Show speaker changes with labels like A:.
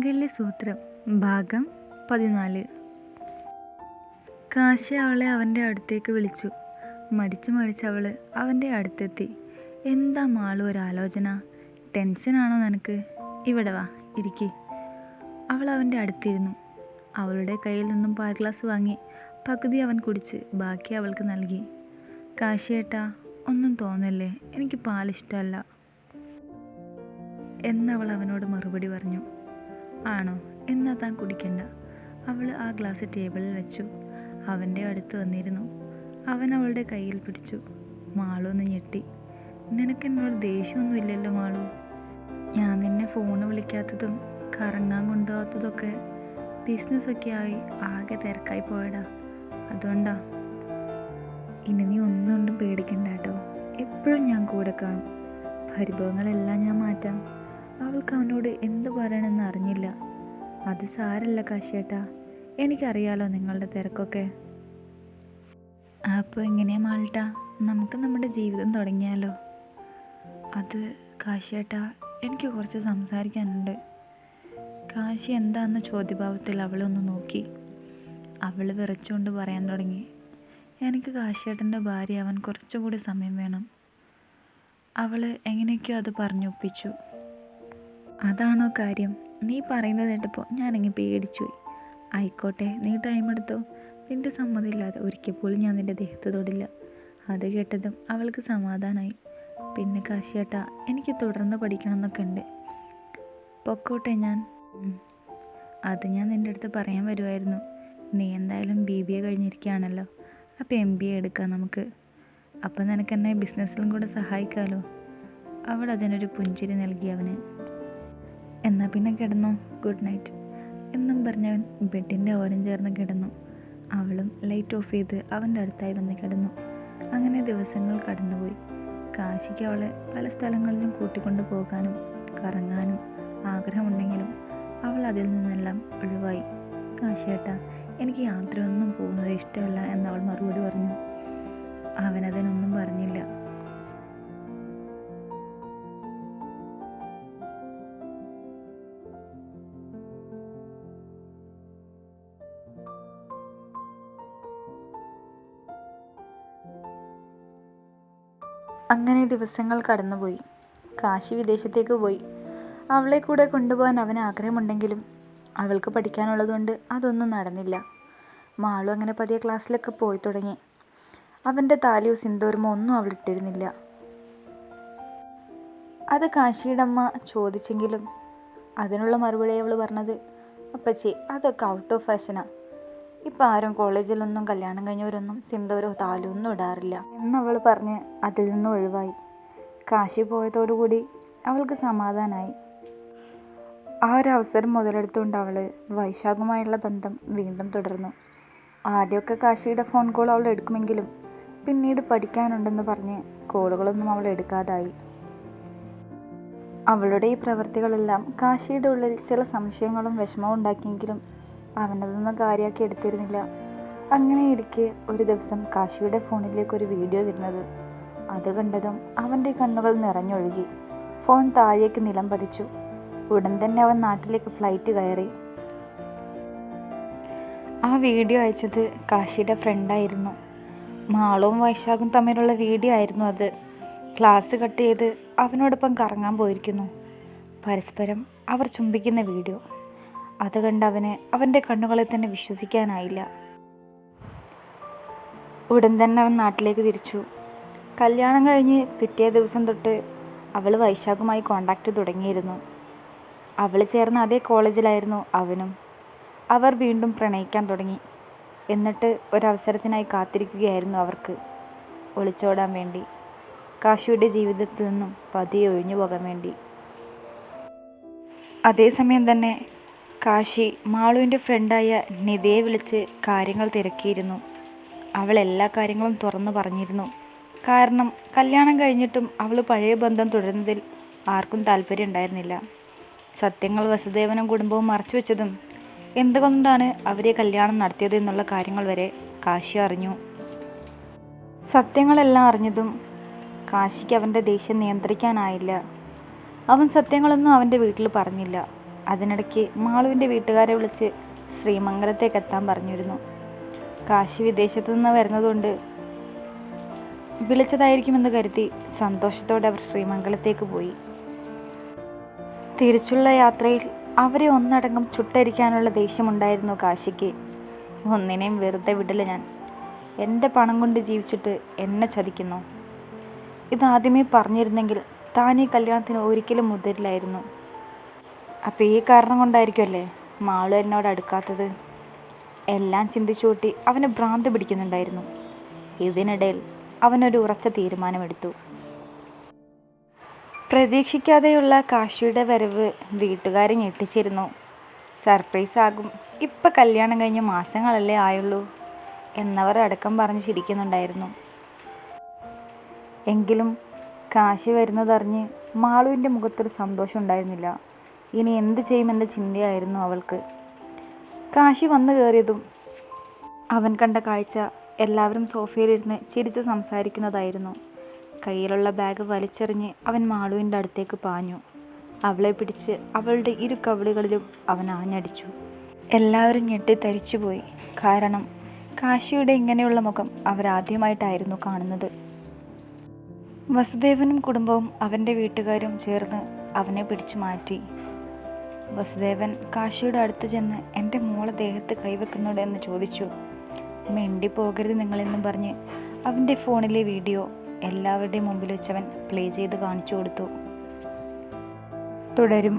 A: മാംഗല്യസൂത്രം ഭാഗം 14. കാശി അവളെ അവൻ്റെ അടുത്തേക്ക് വിളിച്ചു. മടിച്ച് അവൾ അവൻ്റെ അടുത്തെത്തി. എന്താ മാളു ഒരാലോചന? ടെൻഷനാണോ നിനക്ക്? ഇവിടെ വാ, ഇരിക്കി. അവൾ അവൻ്റെ അടുത്തിരുന്നു. അവളുടെ കയ്യിൽ നിന്നും പാൽ ഗ്ലാസ് വാങ്ങി പകുതി അവൻ കുടിച്ച് ബാക്കി അവൾക്ക് നൽകി. കാശിയേട്ടാ, ഒന്നും തോന്നല്ലേ, എനിക്ക് പാലിഷ്ടമല്ല എന്നവൾ അവനോട് മറുപടി പറഞ്ഞു. ആണോ? എന്നാ താൻ കുടിക്കണ്ട. അവൾ ആ ഗ്ലാസ് ടേബിളിൽ വെച്ചു. അവൻ്റെ അടുത്ത് വന്നിരുന്നു. അവൻ അവളുടെ കയ്യിൽ പിടിച്ചു. മാളു ഒന്ന് ഞെട്ടി. നിനക്കെന്നോട് ദേഷ്യമൊന്നും ഇല്ലല്ലോ മാളു? ഞാൻ നിന്നെ ഫോണ് വിളിക്കാത്തതും കറങ്ങാൻ കൊണ്ടുപോകാത്തതൊക്കെ ബിസിനസ്സൊക്കെ ആയി ആകെ തിരക്കായി പോയടാ, അതുകൊണ്ടാ. ഇനി നീ ഒന്നുകൊണ്ടും പേടിക്കണ്ട കേട്ടോ, എപ്പോഴും ഞാൻ കൂടെ കാണും. പരിഭവങ്ങളെല്ലാം ഞാൻ മാറ്റാം. അവൾക്ക് അവനോട് എന്ത് പറയണമെന്ന് അറിഞ്ഞില്ല. അത് സാരല്ല കാശിയേട്ടാ, എനിക്കറിയാലോ നിങ്ങളുടെ തിരക്കൊക്കെ. അപ്പോൾ എങ്ങനെയാ മാൾട്ടാ, നമുക്ക് നമ്മുടെ ജീവിതം തുടങ്ങിയാലോ? അത് കാശിയേട്ടാ, എനിക്ക് കുറച്ച് സംസാരിക്കാനുണ്ട്. കാശി എന്താണെന്ന ചോദ്യഭാവത്തിൽ അവളെ ഒന്ന് നോക്കി. അവൾ വിറച്ചുകൊണ്ട് പറയാൻ തുടങ്ങി. എനിക്ക് കാശിയേട്ടൻ്റെ ഭാര്യയാവാൻ കുറച്ചുകൂടി സമയം വേണം. അവൾ എങ്ങനെയൊക്കെയോ അത് പറഞ്ഞൊപ്പിച്ചു. അതാണോ കാര്യം? നീ പറയുന്നത് കേട്ടപ്പോൾ ഞാനങ്ങ് പേടിച്ചുപോയി. ആയിക്കോട്ടെ, നീ ടൈം എടുത്തോ. നിൻ്റെ സമ്മതമില്ലാതെ ഒരിക്കൽ പോലും ഞാൻ നിൻ്റെ ദേഹത്ത് തൊടില്ല. അത് കേട്ടതും അവൾക്ക് സമാധാനമായി. പിന്നെ കാശിയേട്ടാ, എനിക്ക് തുടർന്ന് പഠിക്കണം എന്നൊക്കെ ഉണ്ട്. പൊക്കോട്ടെ ഞാൻ. അത് ഞാൻ നിൻ്റെ അടുത്ത് പറയാൻ വരുമായിരുന്നു. നീ എന്തായാലും BBA കഴിഞ്ഞിരിക്കുകയാണല്ലോ, അപ്പോൾ MBA എടുക്കാം നമുക്ക്. അപ്പം നിനക്കെന്നെ ബിസിനസ്സിലും കൂടെ സഹായിക്കാമല്ലോ. അവൾ അതിനൊരു പുഞ്ചിരി നൽകി അവന്. എന്നാൽ പിന്നെ കിടന്നോ, ഗുഡ് നൈറ്റ് എന്നും പറഞ്ഞവൻ ബെഡിൻ്റെ ഓരം ചേർന്ന് കിടന്നു. അവളും ലൈറ്റ് ഓഫ് ചെയ്ത് അവൻ്റെ അടുത്തായി വന്ന് കിടന്നു. അങ്ങനെ ദിവസങ്ങൾ കടന്നുപോയി. കാശിക്ക് അവളെ പല സ്ഥലങ്ങളിലും കൂട്ടിക്കൊണ്ടു പോകാനും കറങ്ങാനും ആഗ്രഹമുണ്ടെങ്കിലും അവൾ അതിൽ നിന്നെല്ലാം ഒഴിവായി. കാശിയേട്ടാ, എനിക്ക് യാത്രയൊന്നും പോകുന്നത് ഇഷ്ടമല്ല എന്നവൾ മറുപടി പറഞ്ഞു. അവനതിനൊന്നും പറഞ്ഞില്ല. അങ്ങനെ ദിവസങ്ങൾ കടന്നുപോയി. കാശി വിദേശത്തേക്ക് പോയി. അവളെ കൂടെ കൊണ്ടുപോകാൻ അവന് ആഗ്രഹമുണ്ടെങ്കിലും അവൾക്ക് പഠിക്കാനുള്ളതുകൊണ്ട് അതൊന്നും നടന്നില്ല. മാളു അങ്ങനെ പതിയെ ക്ലാസ്സിലൊക്കെ പോയി തുടങ്ങി. അവൻ്റെ താലിയോ സിന്ദൂരമോ ഒന്നും അവൾ ഇട്ടിരുന്നില്ല. അത് കാശിയുടെ അമ്മ ചോദിച്ചെങ്കിലും അതിനുള്ള മറുപടി അവൾ പറഞ്ഞത്, അപ്പച്ചി, അതൊക്കെ ഔട്ട് ഓഫ് ഫാഷനാ. ഇപ്പം ആരും കോളേജിലൊന്നും കല്യാണം കഴിഞ്ഞവരൊന്നും സിന്ദൂരോ താലിയോ ഒന്നും ഇടാറില്ല എന്നവൾ പറഞ്ഞ് അതിൽ നിന്നും ഒഴിവായി. കാശി പോയതോടുകൂടി അവൾക്ക് സമാധാനമായി. ആ ഒരു അവസരം മുതലെടുത്തുകൊണ്ട് അവൾ വൈശാഖുമായുള്ള ബന്ധം വീണ്ടും തുടർന്നു. ആദ്യമൊക്കെ കാശിയുടെ ഫോൺ കോൾ അവൾ എടുക്കുമെങ്കിലും പിന്നീട് പഠിക്കാനുണ്ടെന്ന് പറഞ്ഞ് കോളുകളൊന്നും അവൾ എടുക്കാതായി. അവളുടെ ഈ പ്രവൃത്തികളെല്ലാം കാശിയുടെ ഉള്ളിൽ ചില സംശയങ്ങളും വിഷമവും ഉണ്ടാക്കിയെങ്കിലും അവനതൊന്നും കാര്യമാക്കി എടുത്തിരുന്നില്ല. അങ്ങനെ ഇരിക്കെ ഒരു ദിവസം കാശിയുടെ ഫോണിലേക്ക് ഒരു വീഡിയോ വരുന്നത്. അത് കണ്ടതും അവൻ്റെ കണ്ണുകൾ നിറഞ്ഞൊഴുകി. ഫോൺ താഴേക്ക് നിലം പതിച്ചു. ഉടൻ തന്നെ അവൻ നാട്ടിലേക്ക് ഫ്ലൈറ്റ് കയറി. ആ വീഡിയോ അയച്ചത് കാശിയുടെ ഫ്രണ്ടായിരുന്നു. മാളുവും വൈശാഖും തമ്മിലുള്ള വീഡിയോ ആയിരുന്നു അത്. ക്ലാസ് കട്ട് ചെയ്ത് അവനോടൊപ്പം കറങ്ങാൻ പോയിരിക്കുന്നു. പരസ്പരം അവർ ചുംബിക്കുന്ന വീഡിയോ. അത് കണ്ട് അവൻ്റെ കണ്ണുകളെ തന്നെ വിശ്വസിക്കാനായില്ല. ഉടൻ തന്നെ അവൻ നാട്ടിലേക്ക് തിരിച്ചു. കല്യാണം കഴിഞ്ഞ് പിറ്റേ ദിവസം തൊട്ട് അവൾ വൈശാഖുമായി കോണ്ടാക്റ്റ് തുടങ്ങിയിരുന്നു. അവൾ ചേർന്ന അതേ കോളേജിലായിരുന്നു അവനും. അവർ വീണ്ടും പ്രണയിക്കാൻ തുടങ്ങി. എന്നിട്ട് ഒരവസരത്തിനായി കാത്തിരിക്കുകയായിരുന്നു അവർക്ക്, ഒളിച്ചോടാൻ വേണ്ടി, കാശിയുടെ ജീവിതത്തിൽ നിന്നും പതിയെ ഒഴിഞ്ഞു പോകാൻ വേണ്ടി. അതേസമയം തന്നെ കാശി മാളുവിൻ്റെ ഫ്രണ്ടായ നിധയെ വിളിച്ച് കാര്യങ്ങൾ തിരക്കിയിരുന്നു. അവൾ എല്ലാ കാര്യങ്ങളും തുറന്നു പറഞ്ഞിരുന്നു. കാരണം കല്യാണം കഴിഞ്ഞിട്ടും അവൾ പഴയ ബന്ധം തുടരുന്നതിൽ ആർക്കും താല്പര്യം ഉണ്ടായിരുന്നില്ല. സത്യങ്ങൾ വസുദേവനും കുടുംബവും മറച്ചു വെച്ചതും എന്തുകൊണ്ടാണ് അവരെ കല്യാണം നടത്തിയത് എന്നുള്ള കാര്യങ്ങൾ വരെ കാശി അറിഞ്ഞു. സത്യങ്ങളെല്ലാം അറിഞ്ഞതും കാശിക്ക് അവൻ്റെ ദേഷ്യം നിയന്ത്രിക്കാനായില്ല. അവൻ സത്യങ്ങളൊന്നും അവൻ്റെ വീട്ടിൽ പറഞ്ഞില്ല. അതിനിടയ്ക്ക് മാളുവിൻ്റെ വീട്ടുകാരെ വിളിച്ച് ശ്രീമംഗലത്തേക്ക് എത്താൻ പറഞ്ഞിരുന്നു. കാശി വിദേശത്തു നിന്ന് വരുന്നതുകൊണ്ട് വിളിച്ചതായിരിക്കുമെന്ന് കരുതി സന്തോഷത്തോടെ അവർ ശ്രീമംഗലത്തേക്ക് പോയി. തിരിച്ചുള്ള യാത്രയിൽ അവരെ ഒന്നടങ്കം ചുട്ടരിക്കാനുള്ള ദേഷ്യമുണ്ടായിരുന്നു കാശിക്ക്. ഒന്നിനെയും വെറുതെ വിടില്ല ഞാൻ. എൻ്റെ പണം കൊണ്ട് ജീവിച്ചിട്ട് എന്നെ ചതിക്കുന്നു. ഇതാദ്യമേ പറഞ്ഞിരുന്നെങ്കിൽ താൻ ഈ കല്യാണത്തിന് ഒരിക്കലും മുതിരില്ലായിരുന്നു. അപ്പോൾ ഈ കാരണം കൊണ്ടായിരിക്കുമല്ലേ മാളു എന്നോട് അടുക്കാത്തത്. എല്ലാം ചിന്തിച്ചു കൂട്ടി അവന് ഭ്രാന്ത് പിടിക്കുന്നുണ്ടായിരുന്നു. ഇതിനിടയിൽ അവനൊരു ഉറച്ച തീരുമാനമെടുത്തു. പ്രതീക്ഷിക്കാതെയുള്ള കാശിയുടെ വരവ് വീട്ടുകാരെ ഞെട്ടിച്ചിരുന്നു. സർപ്രൈസ് ആകും, ഇപ്പം കല്യാണം കഴിഞ്ഞ് മാസങ്ങളല്ലേ ആയുള്ളൂ എന്നവർ അടക്കം പറഞ്ഞ് ചിരിക്കുന്നുണ്ടായിരുന്നു. എങ്കിലും കാശി വരുന്നതറിഞ്ഞ് മാളുവിൻ്റെ മുഖത്തൊരു സന്തോഷം ഉണ്ടായിരുന്നില്ല. ഇനി എന്ത് ചെയ്യുമെന്ന ചിന്തയായിരുന്നു അവൾക്ക്. കാശി വന്നു കയറിയതും അവൻ കണ്ട കാഴ്ച എല്ലാവരും സോഫയിലിരുന്ന് ചിരിച്ച് സംസാരിക്കുന്നതായിരുന്നു. കയ്യിലുള്ള ബാഗ് വലിച്ചെറിഞ്ഞ് അവൻ മാളുവിൻ്റെ അടുത്തേക്ക് പാഞ്ഞു. അവളെ പിടിച്ച് അവളുടെ ഇരു കവിളുകളിലും അവൻ ആഞ്ഞടിച്ചു. എല്ലാവരും ഞെട്ടിത്തരിച്ചുപോയി. കാരണം കാശിയുടെ ഇങ്ങനെയുള്ള മുഖം അവരാദ്യമായിട്ടായിരുന്നു കാണുന്നത്. വസുദേവനും കുടുംബവും അവൻ്റെ വീട്ടുകാരും ചേർന്ന് അവനെ പിടിച്ചു മാറ്റി. വസുദേവൻ കാശിയുടെ അടുത്ത് ചെന്ന് എൻ്റെ മോളെ ദേഹത്ത് കൈവെക്കുന്നുണ്ട് എന്ന് ചോദിച്ചു. മിണ്ടിപ്പോകരുത് നിങ്ങളെന്നും പറഞ്ഞ് അവൻ്റെ ഫോണിലെ വീഡിയോ എല്ലാവരുടെയും മുമ്പിൽ വെച്ചവൻ പ്ലേ ചെയ്ത് കാണിച്ചു കൊടുത്തു. തുടരും.